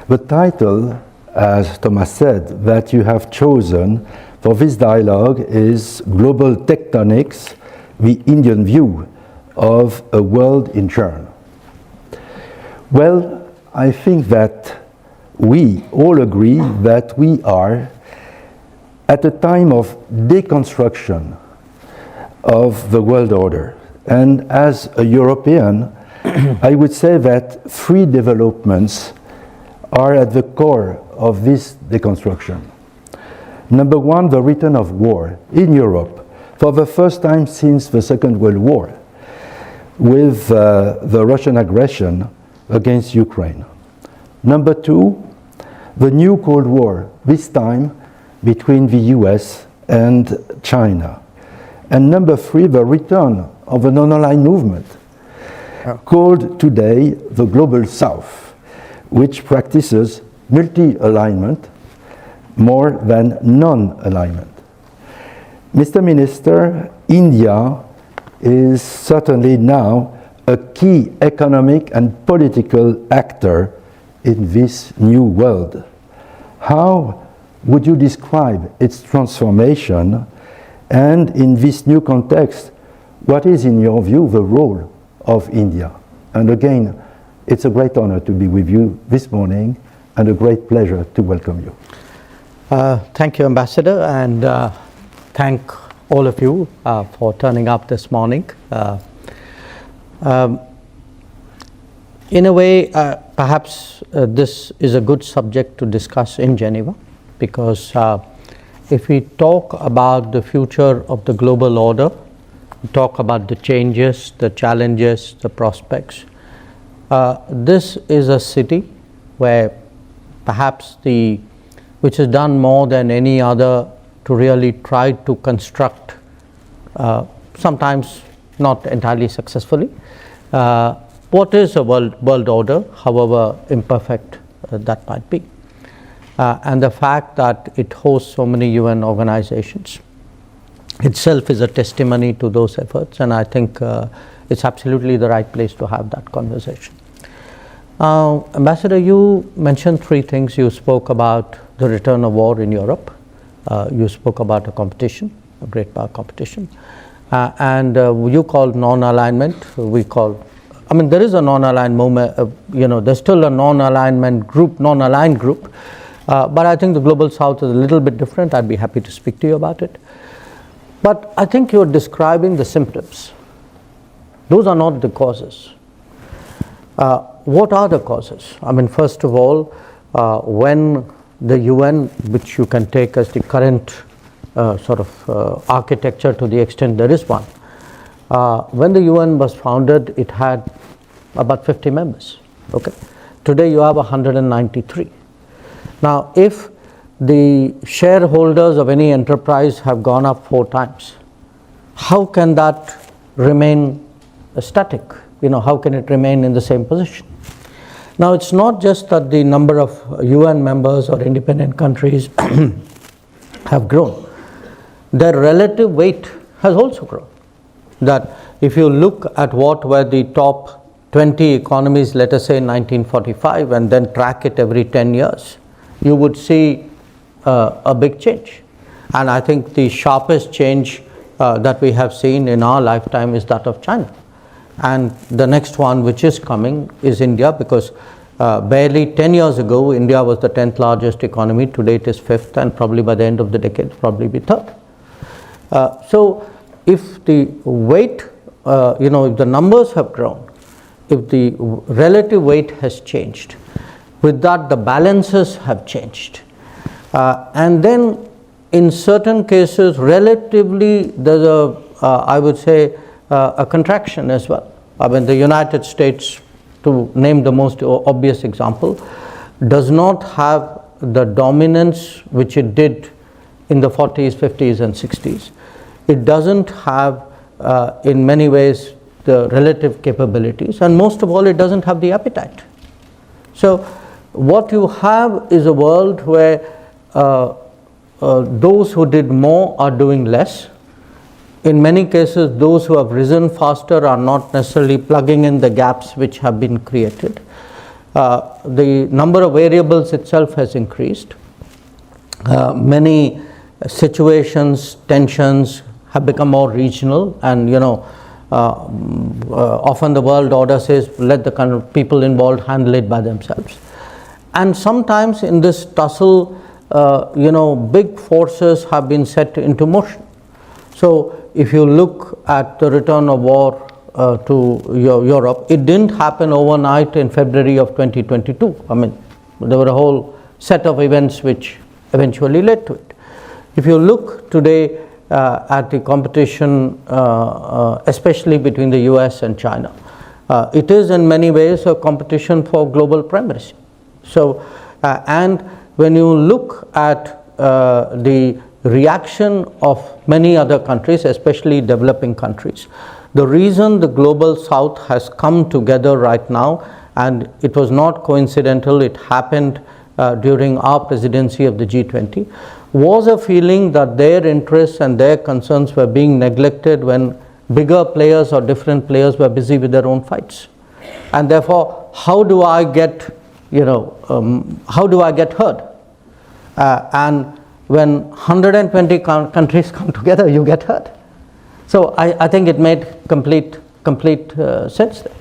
The title, as Thomas said, that you have chosen for this dialogue is Global Tectonics, the Indian View of a World in Churn. Well, I think that we all agree that we are at a time of deconstruction of the world order. And as a European, I would say that three developments are at the core of this deconstruction. Number one, the return of war in Europe for the first time since the Second World War, with the Russian aggression against Ukraine. Number two, the new Cold War, this time between the US and China. And number three, the return of a non-aligned movement, called today the Global South, which practices multi-alignment more than non-alignment. Mr. Minister, India is certainly now a key economic and political actor in this new world. How would you describe its transformation, and in this new context, what is, in your view, the role of India? And again, it's a great honor to be with you this morning and a great pleasure to welcome you. Thank you, Ambassador, and thank all of you for turning up this morning. In a way, perhaps this is a good subject to discuss in Geneva, because if we talk about the future of the global order, we talk about the changes, the challenges, the prospects, this is a city where perhaps which has done more than any other to really try to construct, sometimes not entirely successfully, what is a world order, however imperfect that might be. And the fact that it hosts so many UN organizations itself is a testimony to those efforts, and I think it's absolutely the right place to have that conversation. Ambassador, you mentioned three things. You spoke about the return of war in Europe. You spoke about a competition, a great power competition. And you called non-alignment. We call, I mean, there is a non-aligned moment, there's still a non-aligned group. But I think the Global South is a little bit different. I'd be happy to speak to you about it. But I think you're describing the symptoms. Those are not the causes. What are the causes? I mean, first of all, when the UN, which you can take as the current architecture to the extent there is one, when the UN was founded, it had about 50 members. Okay, today you have 193. Now, if the shareholders of any enterprise have gone up 4 times, how can that remain static? How can it remain in the same position? Now, it's not just that the number of UN members or independent countries have grown. Their relative weight has also grown. That if you look at what were the top 20 economies, let us say in 1945, and then track it every 10 years, you would see a big change. And I think the sharpest change that we have seen in our lifetime is that of China. And the next one which is coming is India, because barely 10 years ago, India was the 10th largest economy. Today it is 5th, and probably by the end of the decade, probably be 3rd. So if the weight, if the numbers have grown, if the relative weight has changed, with that the balances have changed. And then in certain cases, relatively, there's I would say, a contraction as well. I mean, the United States, to name the most obvious example, does not have the dominance which it did in the 40s, 50s, and 60s. It doesn't have, in many ways, the relative capabilities, and most of all, it doesn't have the appetite. So what you have is a world where those who did more are doing less. In many cases, those who have risen faster are not necessarily plugging in the gaps which have been created. the number of variables itself has increased. Many situations, tensions have become more regional, and often the world order says let the kind of people involved handle it by themselves. And sometimes in this tussle, big forces have been set into motion. So if you look at the return of war to Europe, it didn't happen overnight in February of 2022. I mean, there were a whole set of events which eventually led to it. If you look today at the competition, especially between the US and China, it is in many ways a competition for global primacy. So, and when you look at the reaction of many other countries, especially developing countries, the reason the Global South has come together right now, and it was not coincidental, it happened during our presidency of the G20, was a feeling that their interests and their concerns were being neglected when bigger players or different players were busy with their own fights. And therefore, how do I get heard? And when 120 countries come together, you get heard. So I think it made complete sense there.